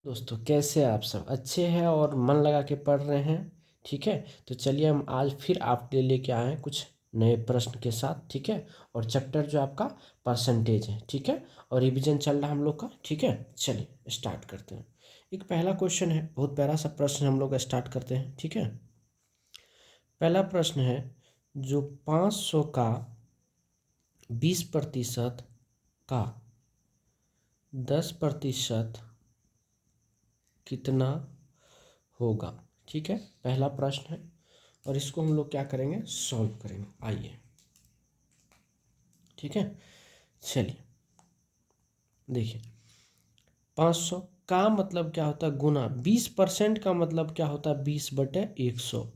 दोस्तों कैसे आप सब अच्छे हैं और मन लगा के पढ़ रहे हैं। ठीक है, तो चलिए हम आज फिर आपके लिए लेके आए हैं कुछ नए प्रश्न के साथ। ठीक है, और चैप्टर जो आपका परसेंटेज है। ठीक है, और रिवीजन चल रहा है हम लोग का। ठीक है, चलिए स्टार्ट करते हैं। एक पहला क्वेश्चन है, बहुत प्यारा सा प्रश्न हम लोग स्टार्ट करते हैं। ठीक है, पहला प्रश्न है, जो 500 का 20% का 10% कितना होगा। ठीक है, पहला प्रश्न है और इसको हम लोग क्या करेंगे, सॉल्व करेंगे। आइए, ठीक है, चलिए देखिए, 500 का मतलब क्या होता है, गुना 20% का मतलब क्या होता है, 20/100।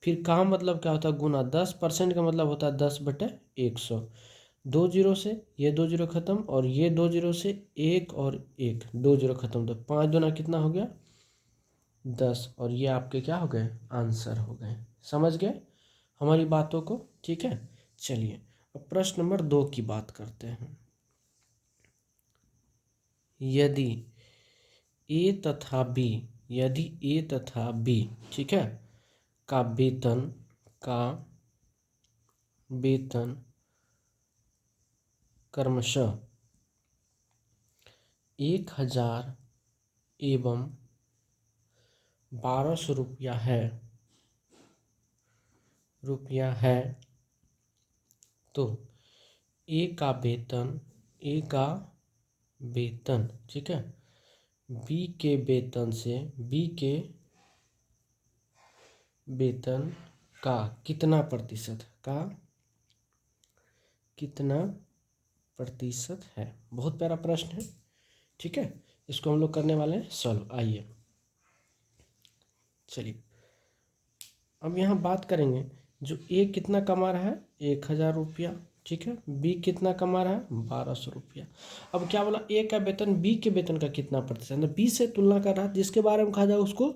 फिर का मतलब क्या होता है, गुना 10% का मतलब होता है 10/100। दो जीरो से ये दो जीरो खत्म और ये दो जीरो से एक और एक दो जीरो खत्म, तो 5 दूना कितना हो गया, 10। और ये आपके क्या हो गए, आंसर हो गए। समझ गए हमारी बातों को। ठीक है, चलिए अब प्रश्न नंबर 2 की बात करते हैं। यदि ए तथा बी, यदि ए तथा बी, ठीक है, का वेतन क्रमशः 1000 एवं 1200 रुपया है, तो ए का वेतन, ठीक है, बी के वेतन का कितना प्रतिशत है। बहुत प्यारा प्रश्न है। ठीक है, इसको हम लोग करने वाले हैं सॉल्व। आइए, चलिए अब यहाँ बात करेंगे, जो ए कितना कमा रहा है, 1000 रुपया। ठीक है, बी कितना कमा रहा है, 1200 रुपया। अब क्या बोला, ए का वेतन बी के वेतन का कितना प्रतिशत, मतलब बी से तुलना कर रहा है, जिसके बारे में कहा जाए उसको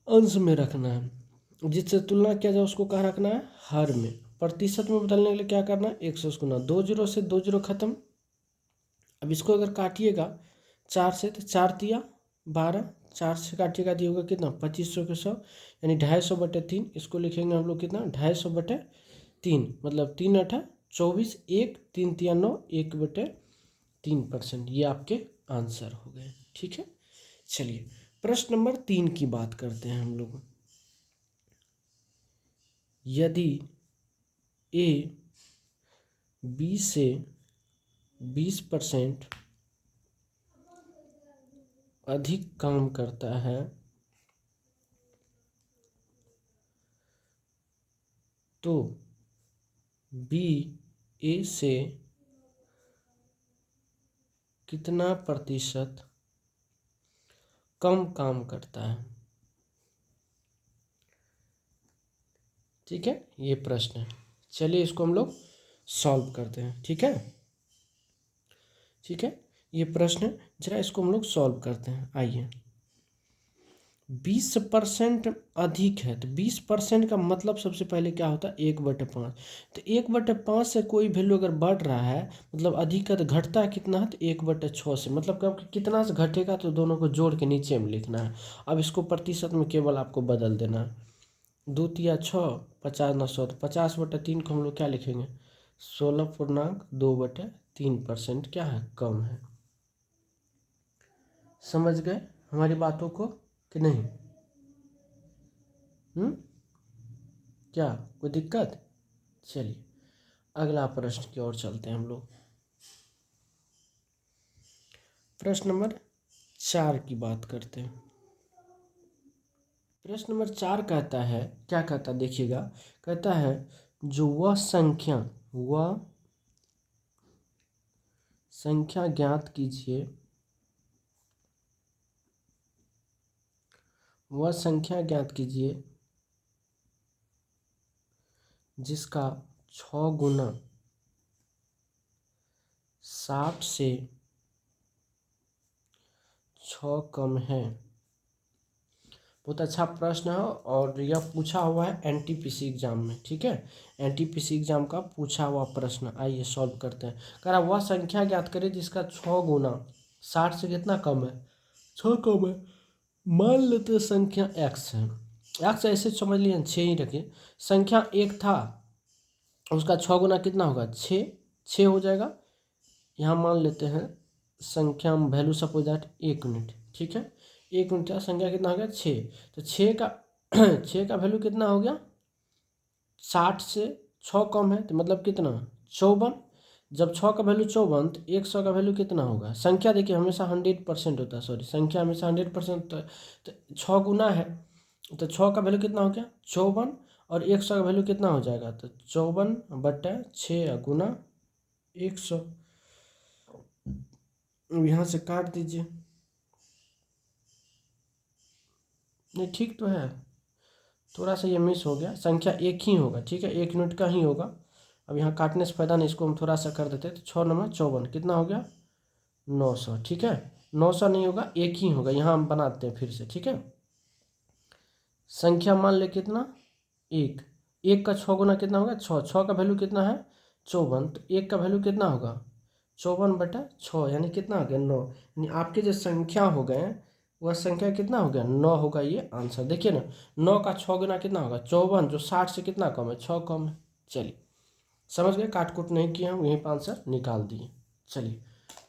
अंश में रखना है, जिससे तुलना किया जाए उसको कहाँ रखना है, हर में। प्रतिशत में बदलने के लिए क्या करना है, 100 से गुना, दो जीरो से दो जीरो खत्म। अब इसको अगर काटिएगा 4 से, तो 4 तिया 12, 4 से काटिएगा तो होगा कितना, 2500 के 100, यानी 250/3। इसको लिखेंगे हम लोग कितना, 250/3, मतलब 3 8 24, 1 3 तिया 9, 1/3%। ये आपके आंसर हो गए। ठीक है, चलिए प्रश्न नंबर 3 की बात करते हैं हम लोग। यदि ए बी से 20% अधिक काम करता है, तो बी ए से कितना प्रतिशत कम काम करता है। ठीक है, ये प्रश्न है। चलिए इसको हम लोग सॉल्व करते हैं। ठीक है, ठीक है, ये प्रश्न है, जरा इसको हम लोग सॉल्व करते हैं। आइए, 20% अधिक है, तो 20% का मतलब सबसे पहले क्या होता है, 1/5। तो 1/5 से कोई वैल्यू अगर बढ़ रहा है, मतलब अधिक है, तो घटता है कितना है, तो 1/6 से। मतलब कब कितना से घटेगा, तो दोनों को जोड़ के नीचे में लिखना है। अब इसको प्रतिशत में केवल आपको बदल देना है। 2 तिया 6, 50 9 100, तो 50/3 को हम लोग क्या लिखेंगे, 16.2/3% क्या है, कम है। समझ गए हमारी बातों को कि नहीं? क्या कोई दिक्कत? चलिए अगला प्रश्न की ओर चलते हैं हम लोग। प्रश्न नंबर 4 की बात करते हैं। प्रश्न नंबर 4 कहता है, क्या कहता है देखिएगा, कहता है, जो वह संख्या ज्ञात कीजिए, वह संख्या ज्ञात कीजिए जिसका 6 गुना 60 से 6 कम है। बहुत अच्छा प्रश्न है और यह पूछा हुआ है एनटीपीसी एग्जाम में। ठीक है, एनटीपीसी एग्जाम का पूछा हुआ प्रश्न। आइए सॉल्व करते हैं। कह रहा वह संख्या ज्ञात करें जिसका 6 गुना 60 से कितना कम है, 6 कम है। मान लेते हैं संख्या x है, x ऐसे समझ लिए 6 ही रखिए। संख्या 1 था, उसका 6 गुना कितना होगा 6, 6 हो जाएगा। यहाँ मान लेते हैं संख्या वैल्यू सपोज दैट 1 यूनिट, ठीक है। 1 यूनिट का संख्या कितना हो गया 6, तो 6 का 6 का वैल्यू कितना हो गया 60 से 6 कम है, तो मतलब कितना 54। जब 6 का वैल्यू 54 तो 100 का वैल्यू कितना होगा। संख्या देखिए हमेशा 100% होता है, सॉरी संख्या हमेशा 100% होता है, तो 6 गुना है, तो 6 का वैल्यू कितना हो गया 54, और 100 का वैल्यू कितना हो जाएगा, तो 54/6 गुना 100। यहाँ से काट दीजिए, नहीं ठीक तो है, थोड़ा सा ये मिस हो गया, संख्या एक ही होगा, ठीक है 1 यूनिट का ही होगा। अब यहाँ काटने से फायदा नहीं, इसको हम थोड़ा सा कर देते हैं, तो 6 9 54 कितना हो गया 900, ठीक है। 900 नहीं होगा, एक ही होगा, यहाँ हम बनाते हैं फिर से, ठीक है। संख्या मान ले कितना एक, एक का 6 गुना कितना होगा 6, 6 का वैल्यू कितना है 54, तो एक का वैल्यू कितना होगा 54/6, यानी कितना हो गया 9। यानी आपके जो संख्या हो गए वह संख्या कितना हो गया 9 होगा, ये आंसर देखिए ना। 9 का 6 गुना कितना होगा 54, जो 60 से कितना कम है 6 कम है। चलिए समझ गए, काट कूट नहीं किया, हम यहीं पर आंसर निकाल दिए। चलिए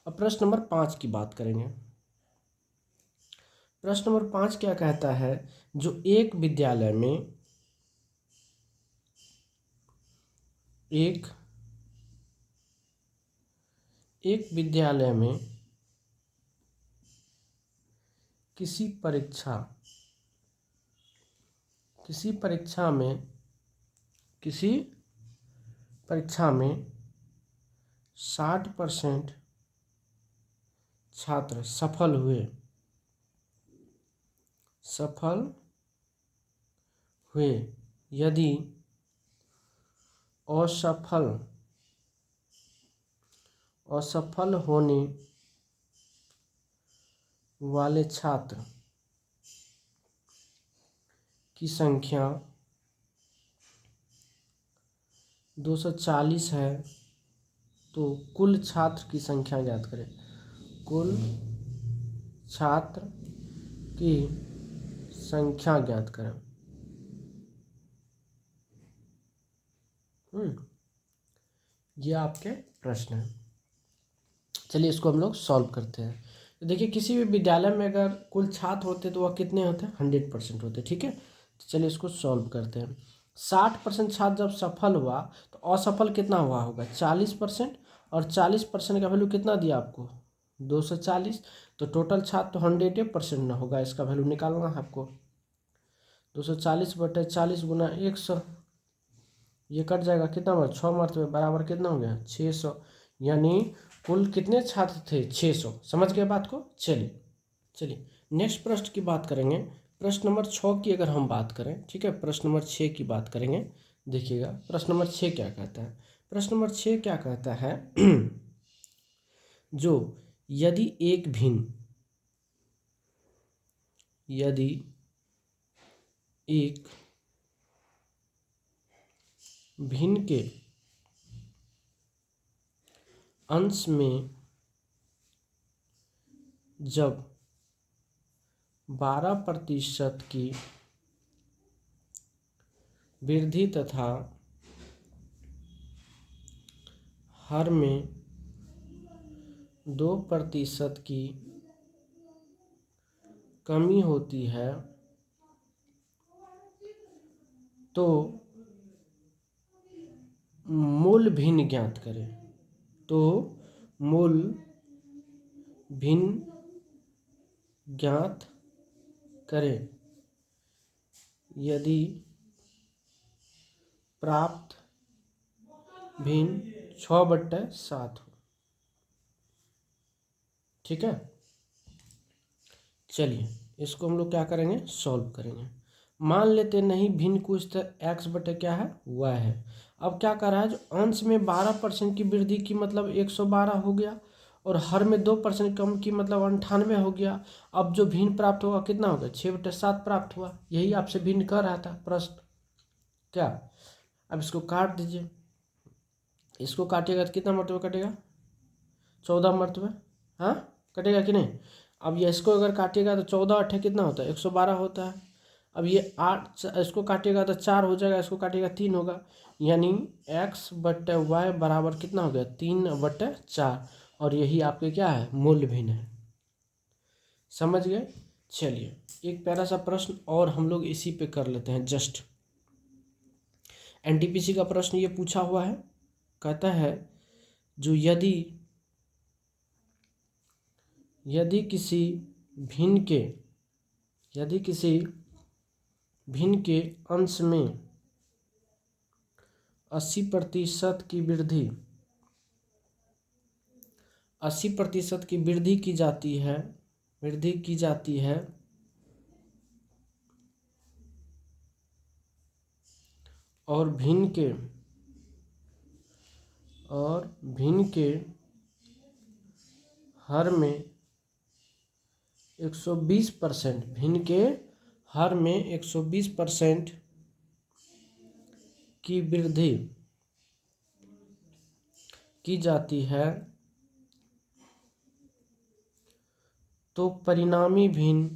अब प्रश्न नंबर 5 की बात करेंगे। प्रश्न नंबर 5 क्या कहता है, जो एक विद्यालय में एक विद्यालय में किसी परीक्षा में 60% छात्र सफल हुए, यदि असफल होने वाले छात्र की संख्या 240 है, तो कुल छात्र की संख्या ज्ञात करें। कुल छात्र की संख्या ज्ञात करें। ये आपके प्रश्न है। चलिए इसको हम लोग सॉल्व करते हैं। तो देखिए किसी भी विद्यालय में अगर कुल छात्र होते तो वह कितने होते हैं 100% होते, ठीक है। तो चलिए इसको सॉल्व करते हैं। 60% छात्र जब सफल हुआ तो असफल कितना हुआ होगा 40%, और 40% का वैल्यू कितना दिया आपको 240, तो टोटल छात्र तो 100% ना होगा, इसका वैल्यू निकालना है आपको। 240/40 गुना 100, ये कट जाएगा कितना बार 6 मरतबे बराबर कितना हो गया 600, यानी कुल कितने छात्र थे 600। समझ गए बात को। चलिए नेक्स्ट प्रश्न की बात करेंगे। प्रश्न नंबर 6 की अगर हम बात करें, ठीक है, प्रश्न नंबर 6 की बात करेंगे। देखिएगा प्रश्न नंबर 6 क्या कहता है। प्रश्न नंबर 6 क्या कहता है जो यदि एक भिन्न के अंश में जब 12% की वृद्धि तथा हर में 2% की कमी होती है, तो मूल भिन्न ज्ञात करें। तो मूल भिन्न ज्ञात करें यदि प्राप्त भिन्न 6/7 हो, ठीक है। चलिए इसको हम लोग क्या करेंगे सॉल्व करेंगे। मान लेते नहीं भिन्न कुछ तो x बटे क्या है y है। अब क्या कर रहा है, जो अंश में 12% की वृद्धि की मतलब 112 हो गया, और हर में 2% कम की मतलब 98 हो गया। अब जो भिन्न प्राप्त होगा कितना होगा 6/7 प्राप्त हुआ। यही आपसे भिन्न कर रहा था प्रश्न क्या। अब इसको काट दीजिए, इसको काटिएगा तो कितना मरतबा कटेगा 14 मरतबा, हाँ कटेगा कि नहीं। अब ये इसको अगर काटिएगा तो 14 8 कितना होता है 112 होता है। अब ये 8 इसको काटिएगा तो 4 हो जाएगा, इसको काटिएगा 3 होगा, यानी x/y बराबर कितना हो गया 3/4। और यही आपके क्या है मूल भिन्न है। समझ गए। चलिए एक प्यारा सा प्रश्न और हम लोग इसी पे कर लेते हैं। जस्ट एनटीपीसी का प्रश्न ये पूछा हुआ है, कहता है जो यदि किसी भिन्न के अंश में 80% की वृद्धि की जाती है और भिन्न के हर में 120%, भिन्न के हर में 120% की वृद्धि की जाती है, तो परिणामी भिन्न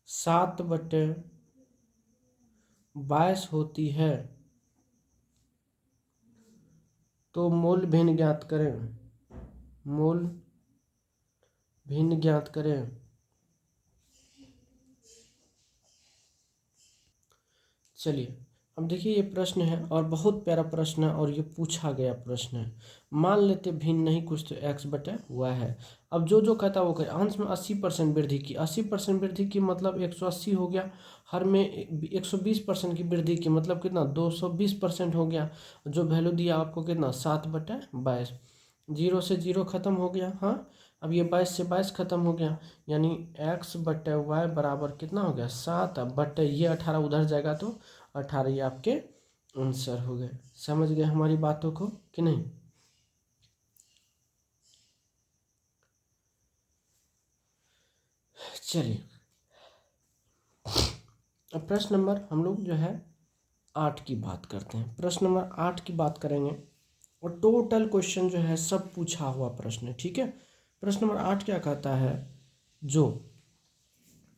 7/22 होती है। तो मूल भिन्न ज्ञात करें। चलिए अब देखिए ये प्रश्न है और बहुत प्यारा प्रश्न है और ये पूछा गया प्रश्न है। मान लेते भिन्न नहीं कुछ तो x/y है। अब जो कहता है वो कहे अंश में 80% वृद्धि की, 80% वृद्धि की मतलब 180 हो गया, हर में 120% की वृद्धि की मतलब कितना 220% हो गया। जो वैल्यू दिया आपको कितना 7/22, 0 से 0 खत्म हो गया। हाँ अब ये 22 से 22 खत्म हो गया, यानी x/y बराबर कितना हो गया 7 बटे ये 18 उधर जाएगा तो 18, ये आपके आंसर हो गए। समझ गए हमारी बातों को कि नहीं। चलिए अब प्रश्न नंबर हम लोग जो है 8 की बात करते हैं। प्रश्न नंबर 8 की बात करेंगे और टोटल क्वेश्चन जो है सब पूछा हुआ प्रश्न है, ठीक है। प्रश्न नंबर 8 क्या कहता है, जो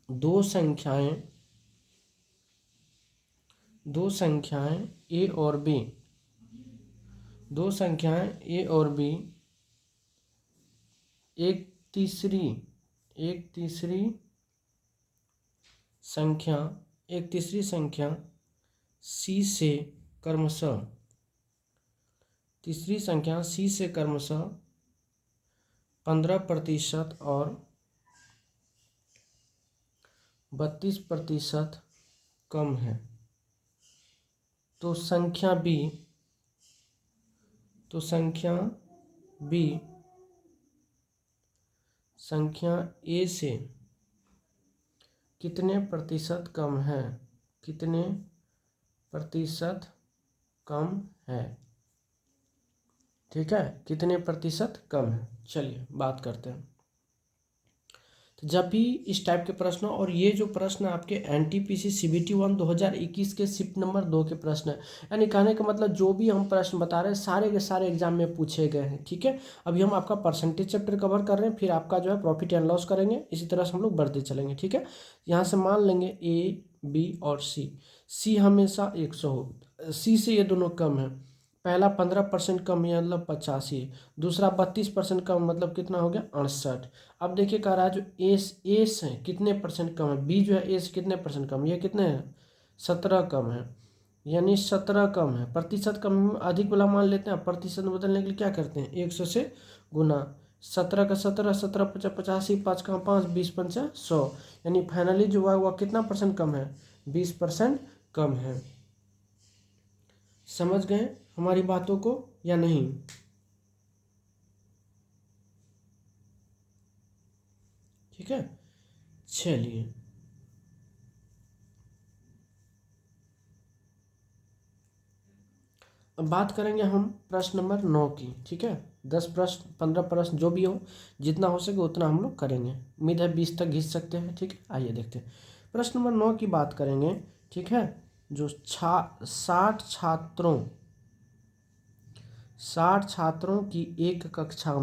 दो संख्याएं a और b एक तीसरी संख्या c से क्रमशः 15% और 32% कम है, तो संख्या a से कितने प्रतिशत कम है, ठीक है, कितने प्रतिशत कम है। चलिए बात करते हैं। तो जब भी इस टाइप के प्रश्न और ये जो प्रश्न आपके एनटीपीसी सीबीटी 1 2021 के शिफ्ट नंबर 2 के प्रश्न है, यानी कहने का मतलब जो भी हम प्रश्न बता रहे हैं सारे के सारे एग्जाम में पूछे गए हैं, ठीक है। अभी हम आपका परसेंटेज चैप्टर कवर कर रहे हैं, फिर आपका जो है प्रॉफिट एंड लॉस करेंगे, इसी तरह से हम लोग बढ़ते चलेंगे, ठीक है। यहाँ से मान लेंगे ए बी और सी हमेशा 100 हो, सी से ये दोनों कम है। पहला 15% कम है मतलब 85, दूसरा 32% कम मतलब कितना हो गया 68। अब देखिए कह रहा है जो ए से कितने परसेंट कम है, बी जो है ए से कितने परसेंट कम, ये कितने हैं 17 कम है, यानी 17 कम है। प्रतिशत कम अधिक वाला मान लेते हैं, प्रतिशत बदलने के लिए क्या करते हैं 100 से गुना, 17 का 17, 17 × 50 85, 5 का 5, 20 × 5 100, यानी फाइनली जो हुआ वह कितना परसेंट कम है 20% कम है। समझ गए हमारी बातों को या नहीं। ठीक है चलिए अब बात करेंगे हम प्रश्न नंबर 9 की, ठीक है। 10 प्रश्न 15 प्रश्न जो भी हो, जितना हो सके उतना हम लोग करेंगे, उम्मीद है 20 तक घिस सकते हैं, ठीक है। आइए देखते हैं प्रश्न नंबर 9 की बात करेंगे, ठीक है। जो 60 60 छात्रों की एक कक्षा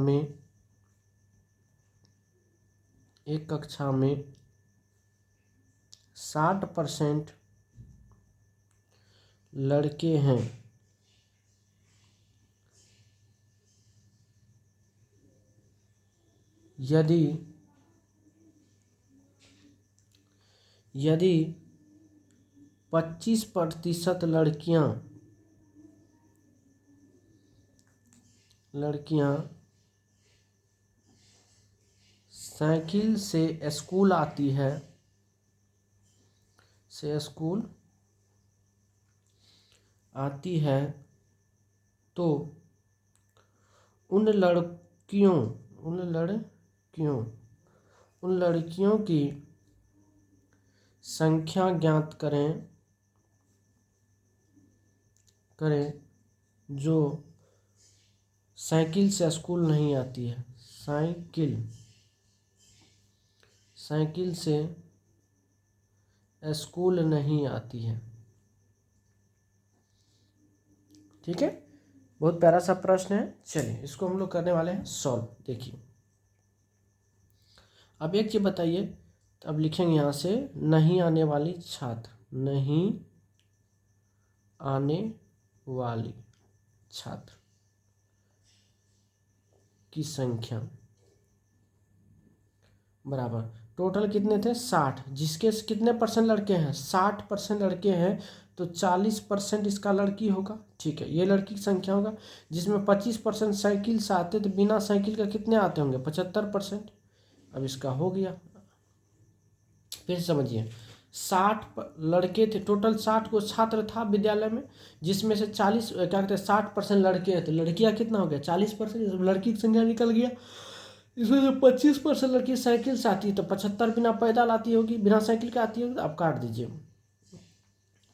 में 60% लड़के हैं। यदि 25% लड़कियां साइकिल से स्कूल आती है तो उन लड़कियों की संख्या ज्ञात करें जो साइकिल से स्कूल नहीं आती है। साइकिल से स्कूल नहीं आती है। ठीक है, बहुत प्यारा सा प्रश्न है। चलिए इसको हम लोग करने वाले हैं सॉल्व। देखिए अब एक चीज बताइए, तो अब लिखेंगे यहाँ से नहीं आने वाली छात्र की संख्या बराबर टोटल कितने थे 60, जिसके कितने परसेंट लड़के हैं 60% लड़के हैं, तो 40% इसका लड़की होगा। ठीक है, ये लड़की की संख्या होगा। जिसमें 25% साइकिल से आते, तो बिना साइकिल का कितने आते होंगे 75%। अब इसका हो गया। फिर समझिए 60 लड़के थे, टोटल 60 को छात्र था विद्यालय में, जिसमें से 40 क्या कहते हैं 60% लड़के हैं, तो लड़कियां कितना हो गया 40%। लड़की की संख्या निकल गया। इसमें से 25% लड़की साइकिल से आती है, तो 75 बिना पैदल आती होगी, बिना साइकिल के आती होगी। आप काट दीजिए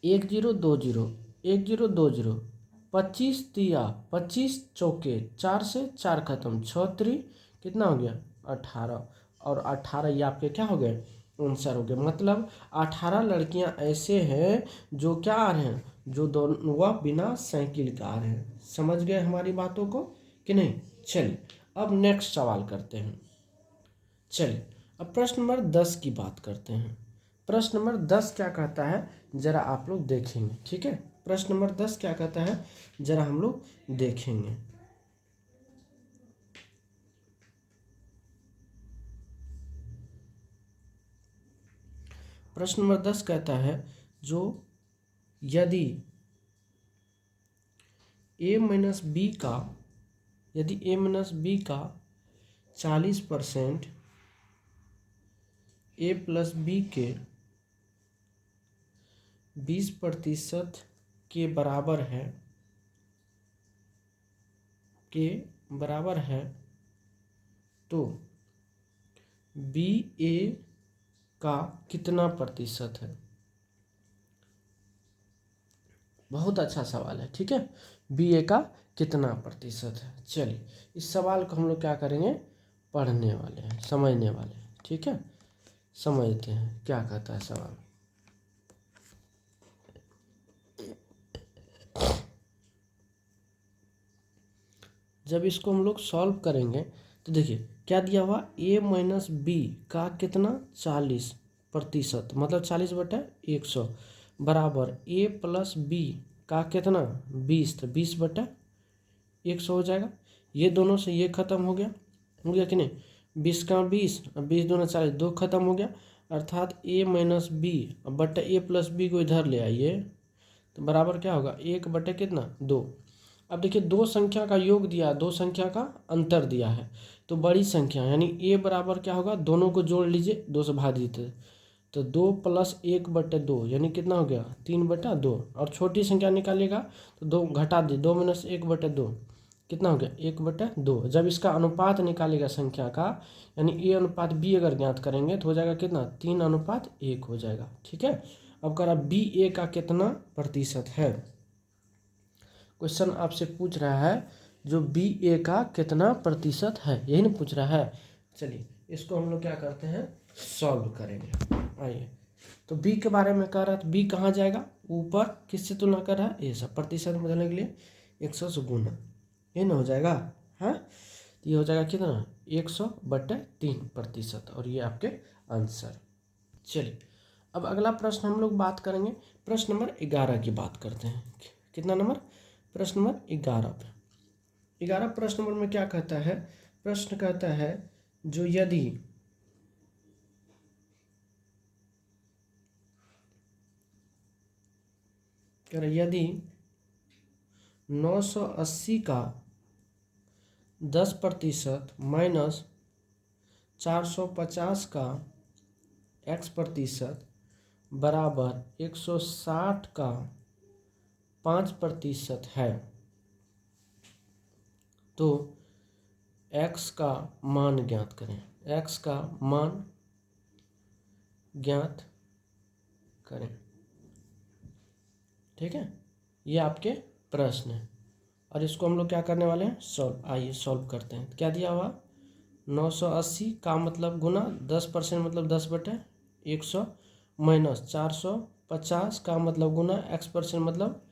1 0 2 0 1 0 2 0 25 तिया 25 चौके 4 से 4 खत्म 6 3 कितना हो गया 18, और 18 ये आपके क्या हो गए आंसर हो गया। मतलब 18 लड़कियां ऐसे हैं जो क्या आ रहे हैं, जो दोनों वह बिना साइकिल का आ रहे हैं। समझ गए हमारी बातों को कि नहीं। चलिए अब नेक्स्ट सवाल करते हैं। चलिए अब प्रश्न नंबर 10 की बात करते हैं। प्रश्न नंबर 10 क्या कहता है जरा आप लोग देखेंगे। ठीक है, प्रश्न नंबर 10 क्या कहता है जरा हम लोग देखेंगे। प्रश्न नंबर 10 कहता है जो यदि a माइनस बी का 40% a प्लस बी के 20% के बराबर है तो बी ए का कितना प्रतिशत है। बहुत अच्छा सवाल है। ठीक है, बी ए का कितना प्रतिशत है। चलिए इस सवाल को हम लोग क्या करेंगे पढ़ने वाले हैं, समझने वाले हैं। ठीक है, समझते हैं क्या कहता है सवाल। जब इसको हम लोग सॉल्व करेंगे तो देखिए क्या दिया हुआ a माइनस बी का कितना 40%, मतलब 40/100 बराबर a प्लस बी का कितना 20, तो 20/100 हो जाएगा। ये दोनों से ये खत्म हो गया कि नहीं। 20 का 20 और 20 दूना 40, 2 खत्म हो गया। अर्थात a माइनस बी बट्टा a प्लस बी को इधर ले आइए तो बराबर क्या होगा 1 कितना 2। अब देखिए दो संख्या का योग दिया, दो संख्या का अंतर दिया है, तो बड़ी संख्या यानी a बराबर क्या होगा, दोनों को जोड़ लीजिए 2 से भाग दीजिए, तो 2 + 1/2 यानी कितना हो गया 3/2। और छोटी संख्या निकालिएगा तो 2 घटा दीजिए, 2 - 1/2 कितना हो गया 1/2। जब इसका अनुपात निकालेगा संख्या का, यानी a अनुपात b अगर ज्ञात करेंगे तो हो जाएगा कितना 3:1 हो जाएगा। ठीक है, अब करा बी ए का कितना प्रतिशत है। क्वेश्चन आपसे पूछ रहा है जो बी ए का कितना प्रतिशत है, यही नहीं पूछ रहा है। चलिए इसको हम लोग क्या करते हैं सॉल्व करेंगे। आइए, तो बी के बारे में कह रहा है, तो बी कहाँ जाएगा ऊपर, किससे तुलना कर रहा है ए से, प्रतिशत बदलने के लिए 100 से गुना n हो जाएगा, हाँ। तो ये हो जाएगा कितना 100/3%, और ये आपके आंसर। चलिए अब अगला प्रश्न हम लोग बात करेंगे, प्रश्न नंबर 11 की बात करते हैं। कितना नंबर? प्रश्न नंबर 11 पे। 11 प्रश्न नंबर में क्या कहता है? प्रश्न कहता है जो यदि यदि 980 का 10% माइनस 450 का x% बराबर 160 का 5% है, तो x का मान ज्ञात करें। x का मान ज्ञात करें। ठीक है, ये आपके प्रश्न है और इसको हम लोग क्या करने वाले हैं? सॉल्व। आइए सॉल्व करते हैं। क्या दिया हुआ? 980 का मतलब गुना 10% मतलब 10/100 माइनस 450 का मतलब गुना x% मतलब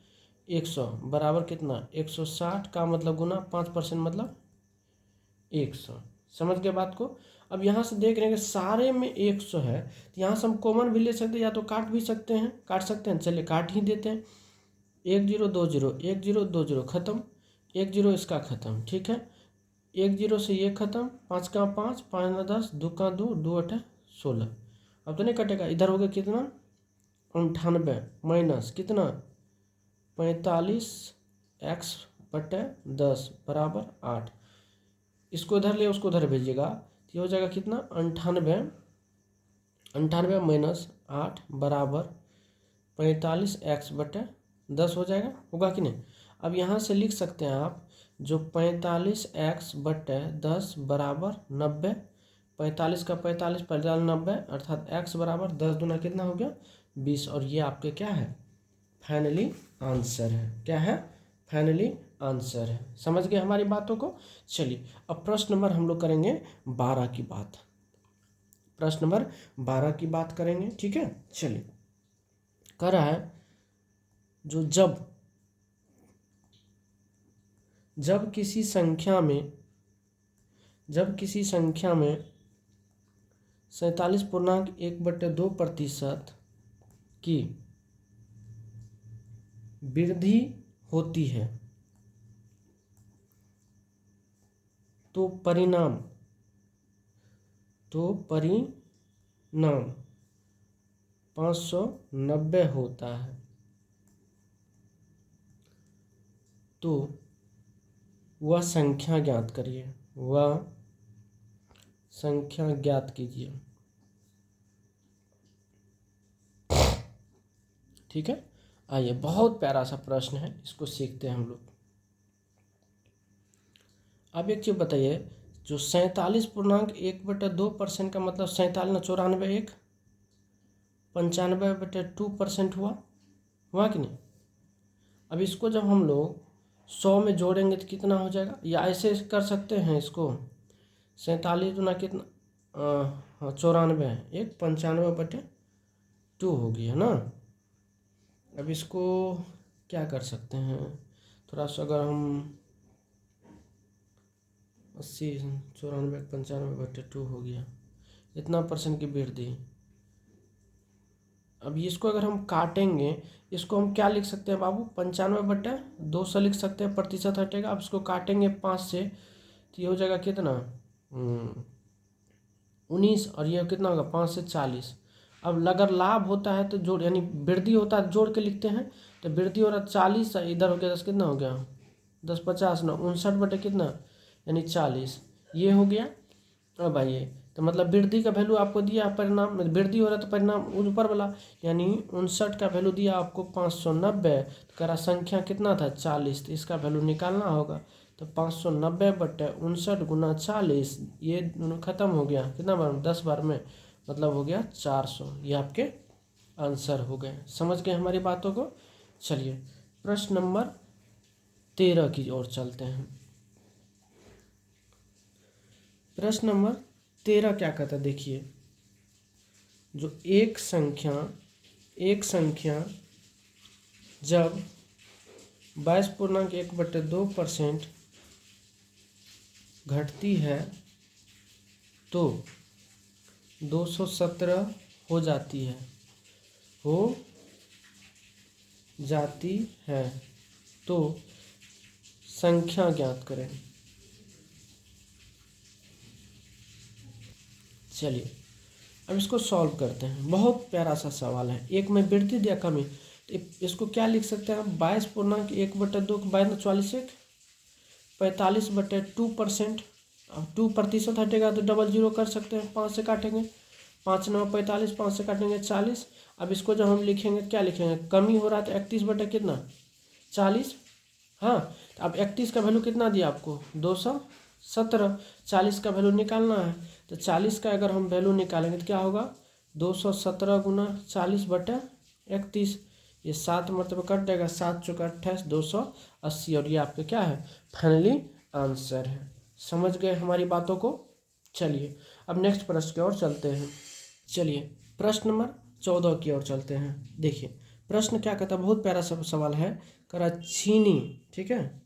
100 बराबर कितना 160 का मतलब गुना 5% मतलब 100। समझ गए बात को? अब यहाँ से देख रहे हैं कि सारे में 100 है, तो यहाँ से हम कॉमन भी ले सकते हैं या तो काट भी सकते हैं, काट सकते हैं। चलिए काट ही देते हैं। 1 0 2 0 1 0 2 0 खत्म, 1 0 इसका खत्म। ठीक है, 1 0 से ये खत्म, 5 का 5 5 ना 10 2 का 2 2 8 16। अब तो नहीं कटेगा। इधर हो गया कितना 98 माइनस कितना 45x/10 बराबर 8। इसको इधर ले उसको उधर भेजिएगा तो ये हो जाएगा कितना 98 माइनस 8 बराबर 45x/10 हो जाएगा। होगा कि नहीं? अब यहाँ से लिख सकते हैं आप जो 45x/10 बराबर 90। 45 का 45 45 90 अर्थात x बराबर 10 दूना कितना हो गया 20। और ये आपके क्या है? फाइनली आंसर है। क्या है? फाइनली आंसर है। समझ गए हमारी बातों को? चलिए अब प्रश्न नंबर हम लोग करेंगे 12 की बात। प्रश्न नंबर 12 की बात करेंगे। ठीक है, चलिए कह रहा है जो जब किसी संख्या में 47.1/2% की वृद्धि होती है तो परिणाम 590 होता है। तो वह संख्या ज्ञात करिए, वह संख्या ज्ञात कीजिए। ठीक है, आइए बहुत प्यारा सा प्रश्न है, इसको सीखते हैं हम लोग। अब एक चीज़ बताइए, जो 47.1/2% का मतलब 47 ना 94 1 95/2% हुआ कि नहीं? अब इसको जब हम लोग 100 में जोड़ेंगे तो कितना हो जाएगा? या ऐसे कर सकते हैं इसको 47 गुना कितना 94 1 95/2 होगी, है ना। अब इसको क्या कर सकते हैं, थोड़ा सा अगर हम 80 94 95/2 हो गया, इतना % की वृद्धि। अब इसको अगर हम काटेंगे, इसको हम क्या लिख सकते हैं बाबू 95/2 से लिख सकते हैं, प्रतिशत हटेगा। अब इसको काटेंगे 5 से तो ये हो जाएगा कितना 19, और ये कितना होगा 5 से 40। अब अगर लाभ होता है तो जोड़, यानी वृद्धि होता है जोड़ के लिखते हैं, तो वृद्धि हो रहा 40, इधर हो गया 10, कितना हो गया 10 50 ना 59 कितना यानी 40, ये हो गया। अब आइए तो मतलब वृद्धि का वैल्यू आपको दिया, परिणाम वृद्धि हो रहा है तो परिणाम ऊपर वाला यानी 59 का वैल्यू दिया आपको 590। तो कह रहा संख्या कितना था 40, तो इसका वैल्यू निकालना होगा। तो 590/59 गुना 40, ये दोनों खत्म हो गया कितना बार 10 बार में, मतलब हो गया 400। ये आपके आंसर हो गए। समझ गए हमारी बातों को? चलिए प्रश्न नंबर 13 की ओर चलते हैं। प्रश्न नंबर 13 क्या कहता है देखिए, जो एक संख्या जब 22.1/2% घटती है तो 217 हो जाती है, हो जाती है, तो संख्या ज्ञात करें। चलिए अब इसको सॉल्व करते हैं। बहुत प्यारा सा सवाल है। एक में वृद्धि दिया कमी, तो इसको क्या लिख सकते हैं हम? 22.1/2 42 45/2%। अब 2% हटेगा तो डबल जीरो कर सकते हैं, 5 से काटेंगे, 5 9 45, 5 से काटेंगे 40। अब इसको जब हम लिखेंगे क्या लिखेंगे? कमी हो रहा है तो 31 बटे कितना? 40। हाँ, तो अब 31 का वैल्यू कितना दिया आपको? 217। 40 का वैल्यू निकालना है, तो 40 का अगर हम वैल्यू निकालेंगे तो क्या होगा? 217 गुना 40 बटे 31। ये 7 मरतबा कट जाएगा, 7 चौका 28, 280। और ये आपका क्या है? फाइनली आंसर है। समझ गए हमारी बातों को? चलिए अब नेक्स्ट प्रश्न की ओर चलते हैं। चलिए प्रश्न नंबर 14 की ओर चलते हैं। देखिए प्रश्न क्या कहता है, बहुत प्यारा सा सवाल है। करा चीनी, ठीक है,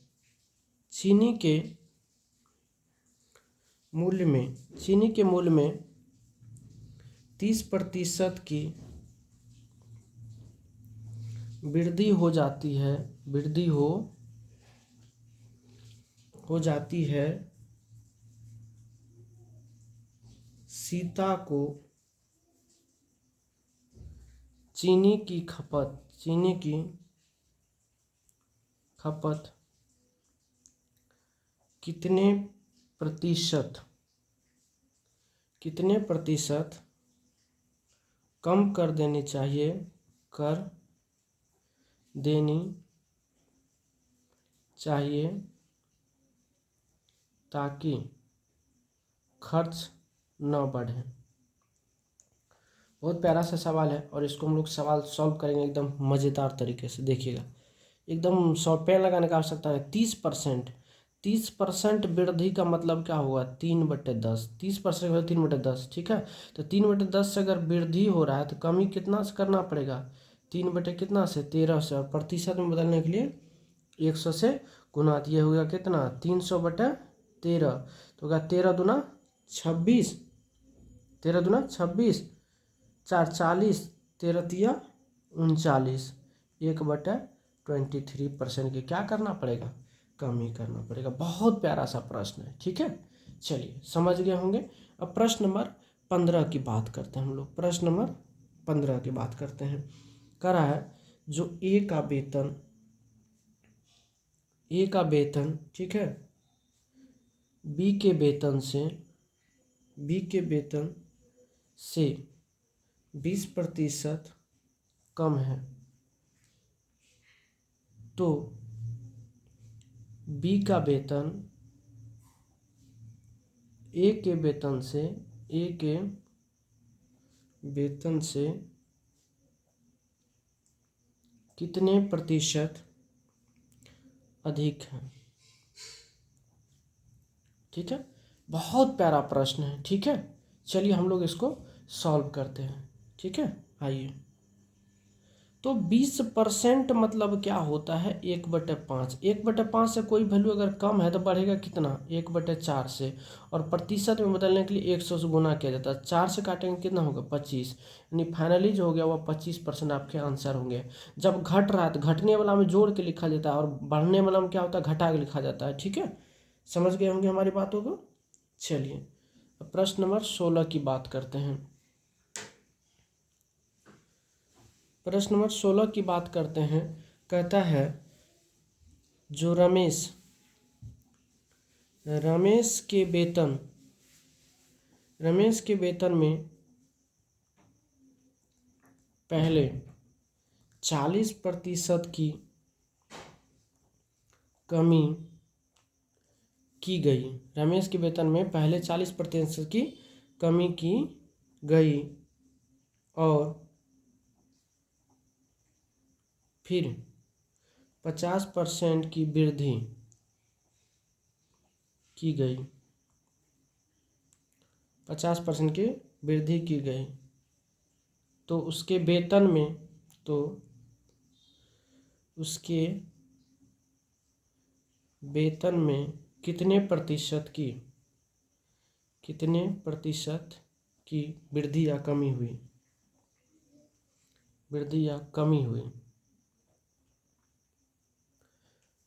चीनी के मूल्य में 30% की वृद्धि हो जाती है, वृद्धि हो जाती है। सीता को चीनी की खपत कितने प्रतिशत कम कर देनी चाहिए ताकि खर्च न बढ़े। बहुत प्यारा सा सवाल है और इसको हम लोग सवाल सॉल्व करेंगे एकदम मज़ेदार तरीके से। देखिएगा एकदम पेन लगाने का आवश्यकता है। 30% वृद्धि का मतलब क्या होगा? 3/10। 30% 3/10, ठीक है। तो 3/10 से अगर वृद्धि हो रहा है तो कमी कितना से करना पड़ेगा? 3 बटे कितना से? 13 से। और प्रतिशत में बदलने के लिए 100 से गुना। तो ये हो गया कितना? 300/13। तो होगा 13 दूना 26, 13 दूना 26, 4 40, 13 तिया 39। 1/23% की क्या करना पड़ेगा? कमी करना पड़ेगा। बहुत प्यारा सा प्रश्न है, ठीक है। चलिए समझ गए होंगे। अब प्रश्न नंबर 15 की बात करते हैं हम लोग। प्रश्न नंबर 15 की बात करते हैं। करा है जो ए का वेतन, ठीक है, बी के वेतन से 20% कम है, तो बी का वेतन ए के वेतन से कितने प्रतिशत अधिक है? ठीक है, बहुत प्यारा प्रश्न है, ठीक है। चलिए हम लोग इसको सॉल्व करते हैं, ठीक है। आइए, तो 20% मतलब क्या होता है? 1/5। 1/5 से कोई वैल्यू अगर कम है तो बढ़ेगा कितना? 1/4 से। और प्रतिशत में बदलने के लिए 100 से गुना किया जाता है। 4 से काटेंगे कितना होगा? 25। यानी फाइनली जो हो गया वह 25% आपके आंसर होंगे। जब घट रहा है तो घटने वाला में जोड़ के लिखा जाता है और बढ़ने वाला में क्या होता है? घटा के लिखा जाता है, ठीक है। समझ गए होंगे हमारी बातों को। चलिए अब प्रश्न नंबर 16 की बात करते हैं। प्रश्न नंबर 16 की बात करते हैं। कहता है जो रमेश के वेतन में पहले 40% की कमी की गई। रमेश के वेतन में पहले 40% की कमी की गई और फिर 50% की वृद्धि की गई। 50% की वृद्धि की गई तो उसके वेतन में कितने प्रतिशत की कितने प्रतिशत की वृद्धि या कमी हुई, वृद्धि या कमी हुई।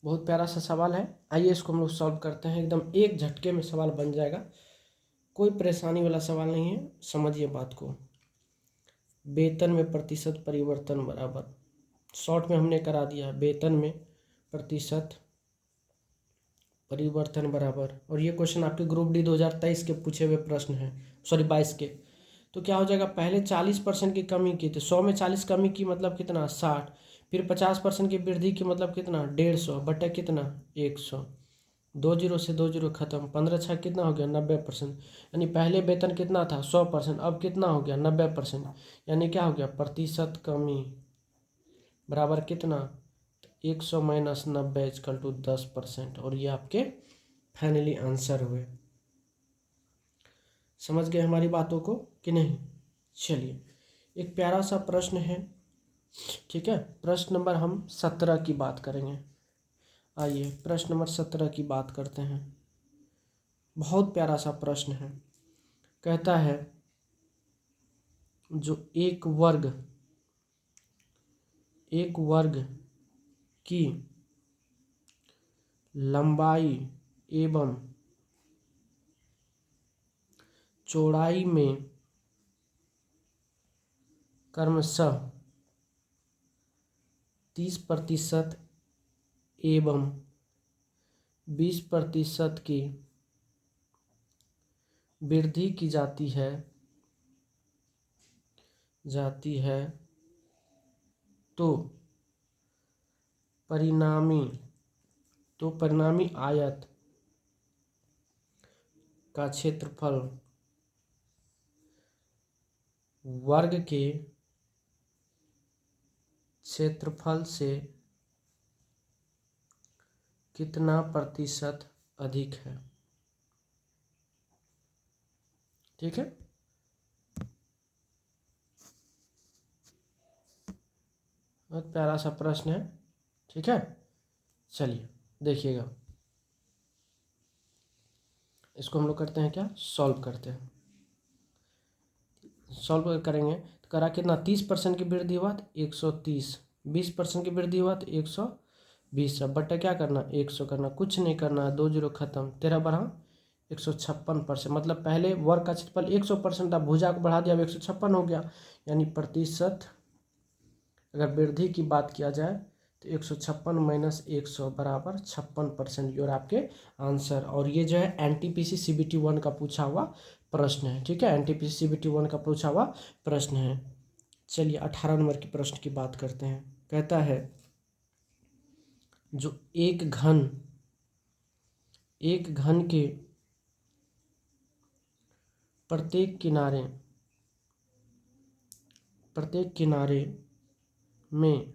बहुत प्यारा सा सवाल है, आइए इसको हम लोग सॉल्व करते हैं। एकदम एक झटके में सवाल बन जाएगा, कोई परेशानी वाला सवाल नहीं है, समझिए बात को। वेतन में प्रतिशत परिवर्तन बराबर, शॉर्ट में हमने करा दिया, वेतन में प्रतिशत परिवर्तन बराबर, और ये क्वेश्चन आपके ग्रुप डी 2023 के पूछे हुए प्रश्न हैं, सॉरी 22 के। तो क्या हो जाएगा, पहले 40% की कमी की, तो 100 में 40 कमी की मतलब कितना 60, फिर 50% की वृद्धि की मतलब कितना 150 बटे कितना 100, 2 जीरो से 2 जीरो खत्म, 15 छः कितना हो गया 90%। यानी पहले वेतन कितना था 100%, अब कितना हो गया 90%, यानी क्या हो गया प्रतिशत कमी बराबर कितना 100 माइनस 90 इक्वल टू 10%। और ये आपके फाइनली आंसर हुए। समझ गए हमारी बातों को कि नहीं। चलिए एक प्यारा सा प्रश्न है, ठीक है, प्रश्न नंबर हम 17 की बात करेंगे। आइए प्रश्न नंबर 17 की बात करते हैं। बहुत प्यारा सा प्रश्न है, कहता है जो एक वर्ग की लंबाई एवं चौड़ाई में क्रमशः 30% एवं 20% की वृद्धि की जाती है तो परिणामी आयत का क्षेत्रफल वर्ग के क्षेत्रफल से कितना प्रतिशत अधिक है। ठीक है, बहुत प्यारा सा प्रश्न है। ठीक है, चलिए देखिएगा, इसको हम लोग करते हैं क्या, सॉल्व करते हैं। सॉल्व करेंगे तो करा कितना 30% की वृद्धि हुआ तो 130, 20% की वृद्धि हुआ तो 120, अब बट्टा क्या करना 100 करना, कुछ नहीं करना, 2 जीरो खत्म, 13 बढ़ा 156%, मतलब पहले वर्ग का क्षेत्रफल 100% था, भुजा को बढ़ा दिया अब 156 हो गया। यानी प्रतिशत अगर वृद्धि की बात किया जाए तो 156 माइनस 100 बराबर 56%, और आपके आंसर। और ये जो है NTPC CBT 1 का पूछा हुआ प्रश्न है। ठीक है, NTPC CBT 1 का पूछा हुआ प्रश्न है। चलिए 18 नंबर के प्रश्न की बात करते हैं। कहता है जो एक घन के प्रत्येक किनारे में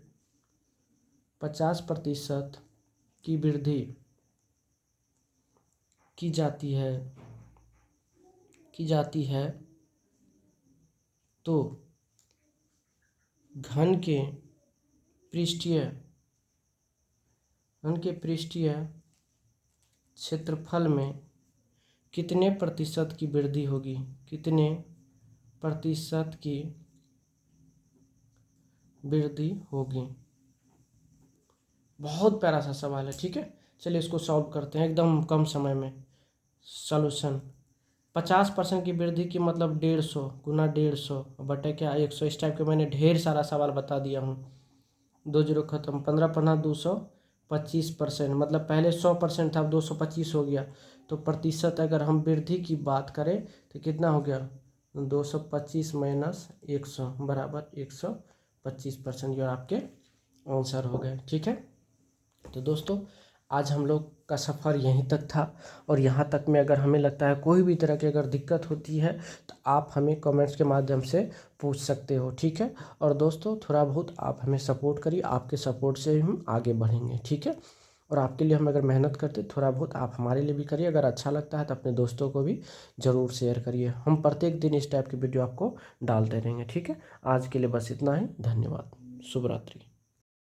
50% की वृद्धि की जाती है तो घन के पृष्ठीय क्षेत्रफल में कितने प्रतिशत की वृद्धि होगी, कितने प्रतिशत की वृद्धि होगी। बहुत प्यारा सा सवाल है। ठीक है, चलिए इसको सॉल्व करते हैं एकदम कम समय में। सॉल्यूशन 50% की वृद्धि की मतलब 150 गुना 150 बटे क्या 100, इस टाइप के मैंने ढेर सारा सवाल बता दिया हूँ। 2 जीरो खत्म, 15 पन्ना 225%, मतलब पहले 100% था अब 225 हो गया। तो प्रतिशत अगर हम वृद्धि की बात करें तो कितना हो गया 225 माइनस 100 बराबर 125%, जो आपके आंसर हो गए। ठीक है, तो दोस्तों आज हम लोग का सफ़र यहीं तक था, और यहाँ तक में अगर हमें लगता है कोई भी तरह की अगर दिक्कत होती है तो आप हमें कमेंट्स के माध्यम से पूछ सकते हो। ठीक है, और दोस्तों थोड़ा बहुत आप हमें सपोर्ट करिए, आपके सपोर्ट से हम आगे बढ़ेंगे। ठीक है, और आपके लिए हम अगर मेहनत करते थोड़ा बहुत आप हमारे लिए भी करिए, अगर अच्छा लगता है तो अपने दोस्तों को भी ज़रूर शेयर करिए। हम प्रत्येक दिन इस टाइप की वीडियो आपको डालते रहेंगे। ठीक है, आज के लिए बस इतना ही, धन्यवाद, शुभ रात्रि।